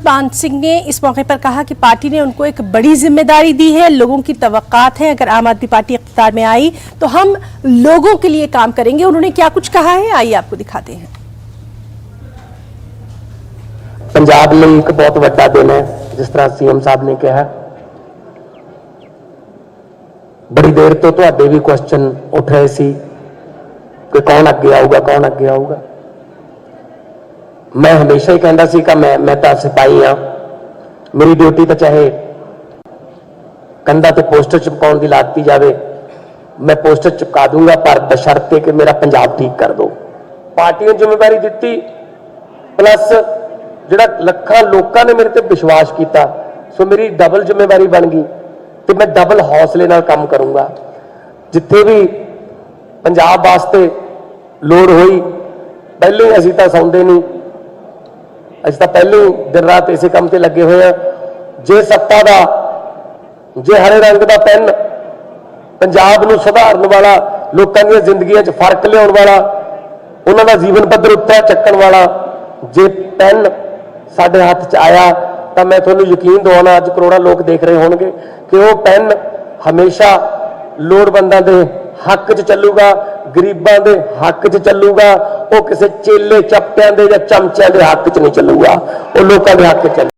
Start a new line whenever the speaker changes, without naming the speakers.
मान सिंह ने इस मौके पर कहा कि पार्टी ने उनको एक बड़ी जिम्मेदारी दी है। लोगों की तवक्कात है अगर आम आदमी पार्टी इख्तियार में आई तो हम लोगों के लिए काम करेंगे। उन्होंने क्या कुछ कहा है आइए आपको दिखाते हैं।
पंजाब लिए एक बहुत बड़ा दिन है, जिस तरह सीएम साहब ने कहा। बड़ी देर तो तुहाडे भी क्वेश्चन उठ रहे सी कि कौन अगे आऊगा, कौन अगे आऊगा। मैं हमेशा ही कहता सी कि मैं तो सिपाही हाँ, मेरी ड्यूटी तो चाहे कंधा ते पोस्टर चिपकाउण दी लाती जाए, मैं पोस्टर चिपका दूंगा, पर बशर्ते कि मेरा पंजाब ठीक कर दो। पार्टी ने जिम्मेदारी दी, प्लस जिहड़ा लखां लोगों ने मेरे ते विश्वास किया, सो मेरी डबल जिम्मेदारी बन गई तो मैं डबल हौसले नाल काम करूंगा। जिथे भी पंजाब वास्ते लोड़ हुई, पहले असीं तां सौंदे नहीं, असीं तां पहले दिन रात इसे काम ते लगे हुए हैं। जे सत्ता दा, जे हरे रंग का पेन पंजाब नूं सुधारन वाला, लोकां दी जिंदगियां च फर्क लियाउण वाला, उन्हां दा जीवन पੱਧਰ उत्ते चक्कण वाला जे पेन साडे हत्थ च आया तो मैं तुहानूं यकीन दिवाउणा, अज करोड़ां लोग देख रहे होणगे कि वो पेन हमेशा लोड़वंदां दे हक च चलूगा, गरीबां दे हक च चलूगा। वो किसी चेले चपटियां दे या चमचियां दे हक च नहीं चलूगा, वो लोकां दे हक च चलूगा।